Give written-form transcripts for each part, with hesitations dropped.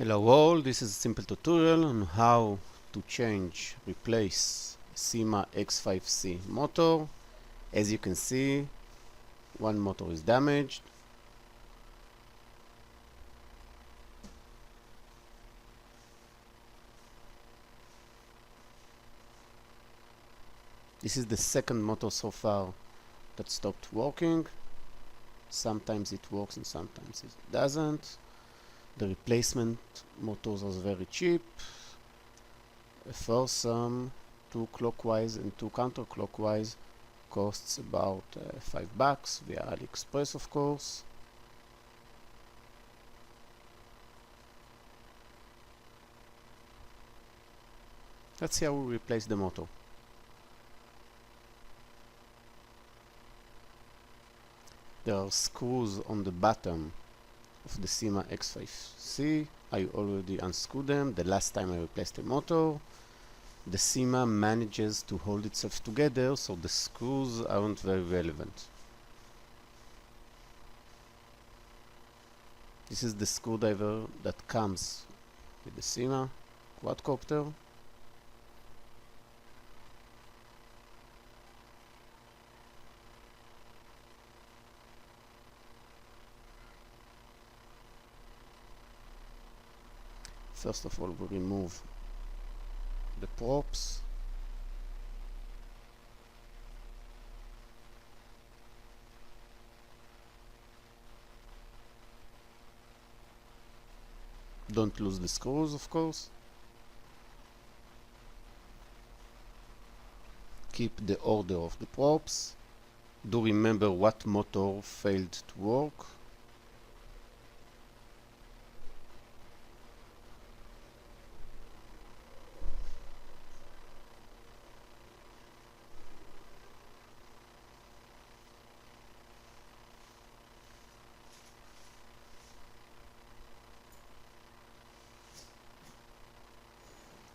Hello all, this is a simple tutorial on how to replace syma x5c motor. As you can see, one motor is damaged. This is the second motor so far that stopped working. Sometimes it works and sometimes it doesn't. The replacement motors are very cheap. For some, 2 clockwise and 2 counterclockwise costs about $5 via AliExpress, of course. Let's see how we replace the motor. There are screws on the bottom of the syma x5c. I already unscrewed them the last time I replaced the motor. The syma manages to hold itself together, so the screws aren't very relevant. This is the screwdriver that comes with the syma Quadcopter. First of all, we remove the props. Don't lose the screws, of course. Keep the order of the props. Do remember what motor failed to work.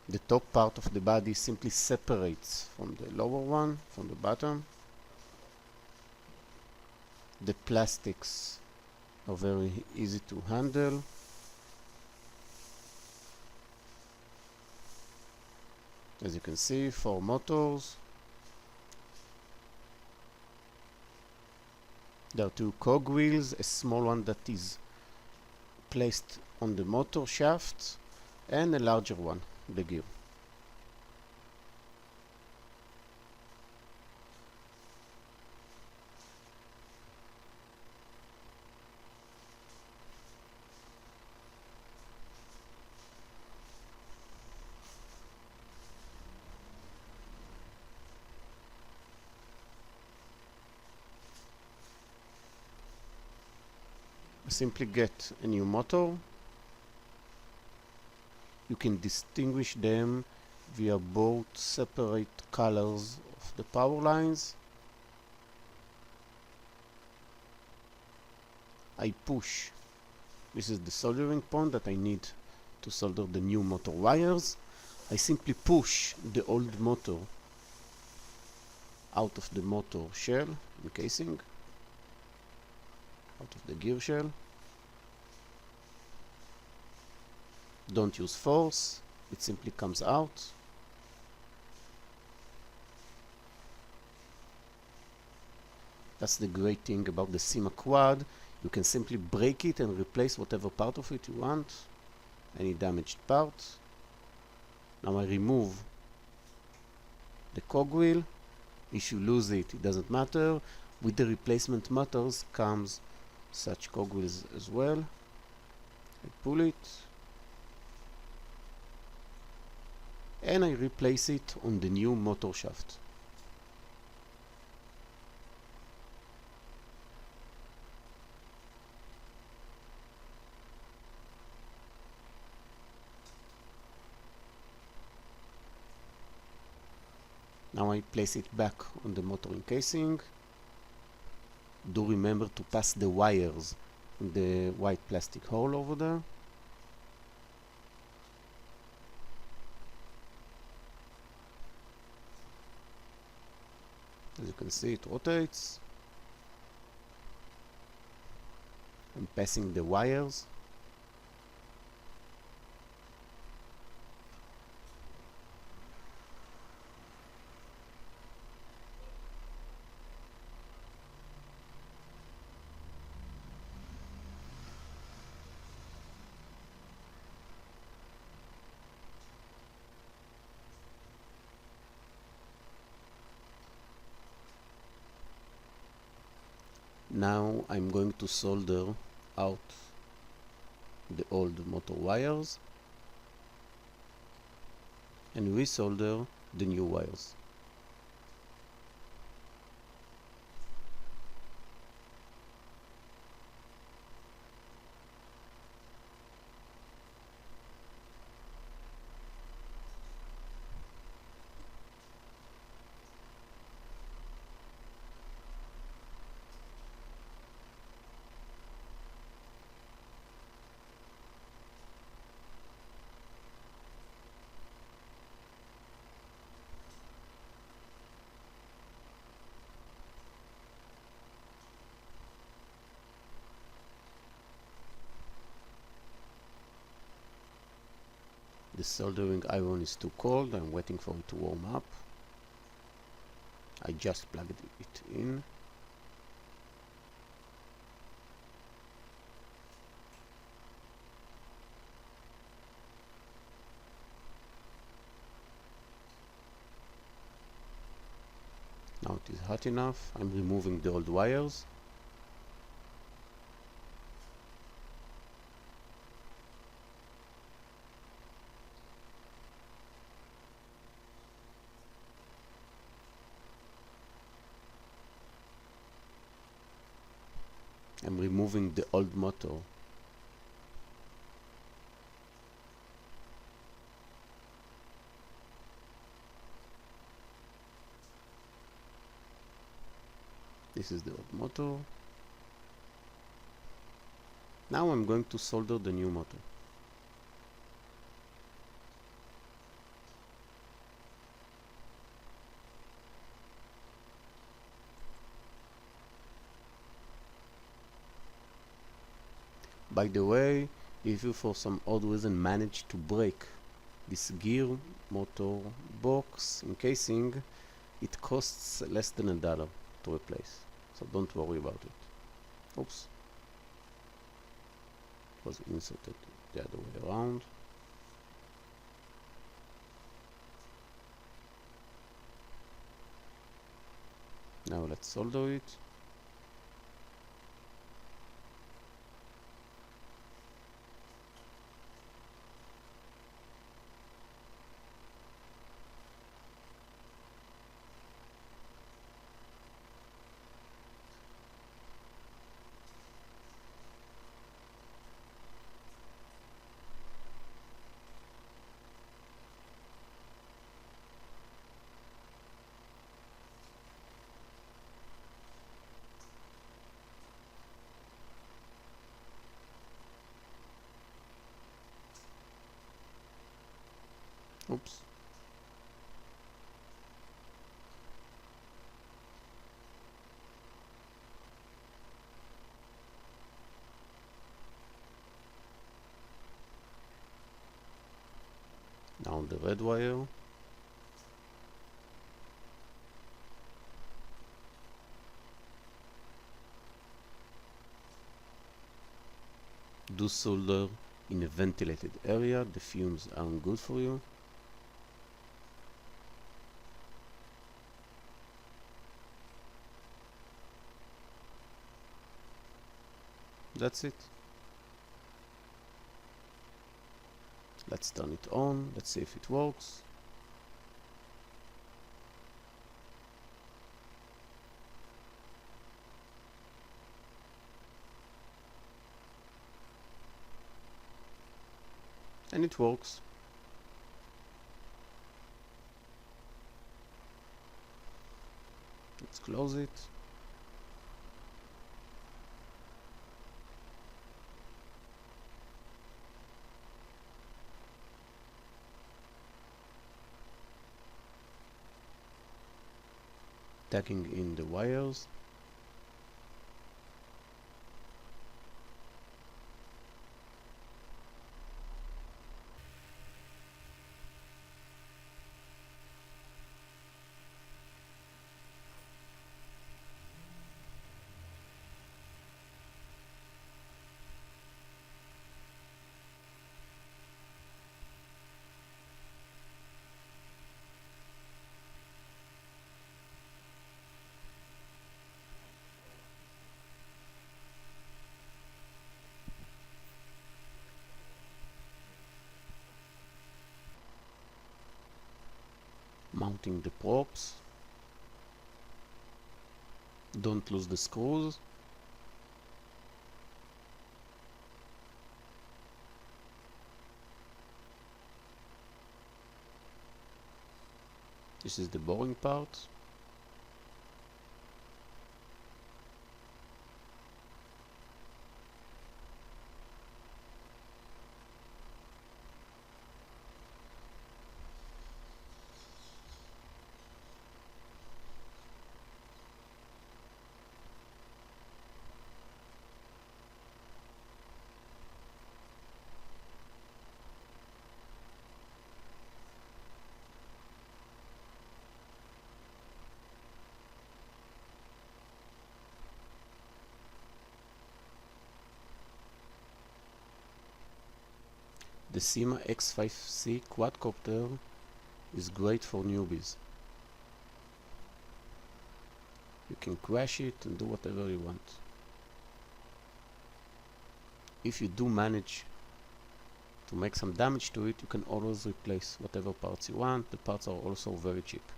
The top part of the body simply separates from the lower one, from the bottom. The plastics are very easy to handle. As you can see, 4 motors. There are 2 cogwheels, a small one that is placed on the motor shaft, and a larger one, the gear. Simply get a new motor. You can distinguish them via both separate colors of the power lines. I push. This is the soldering point that I need to solder the new motor wires. I simply push the old motor out of the motor shell and casing, out of the gear shell. Don't use force, it simply comes out. That's the great thing about the syma Quad. You can simply break it and replace whatever part of it you want, any damaged part. Now I remove the cogwheel. If you lose it, it doesn't matter. With the replacement motors comes such cogwheels as well. I pull it and I replace it on the new motor shaft. Now I place it back on the motoring casing. Do remember to pass the wires in the white plastic hole over there. As you can see, it rotates. I'm passing the wires. Now I'm going to solder out the old motor wires and resolder the new wires. The soldering iron is too cold, I'm waiting for it to warm up. I just plugged it in. Now it is hot enough. I'm removing the old wires. I'm removing the old motor. This is the old motor. Now I'm going to solder the new motor. By the way, if you for some odd reason manage to break this gear motor box and casing, it costs less than $1 to replace, so don't worry about it. Oops, it was inserted the other way around. Now let's solder it. Oops. Now the red wire. Do solder in a ventilated area, the fumes aren't good for you. That's it. Let's turn it on, let's see if it works. And it works. Let's close it. Tagging in the wires. mounting the props. Don't lose the screws. This is the boring part. The Syma x5c quadcopter is great for newbies. You can crash it and do whatever you want. If you do manage to make some damage to it, you can always replace whatever parts you want. The parts are also very cheap.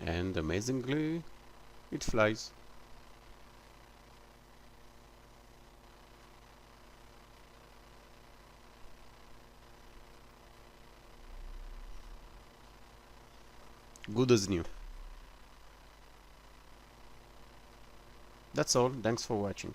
And amazingly, it flies. Good as new. That's all. Thanks for watching.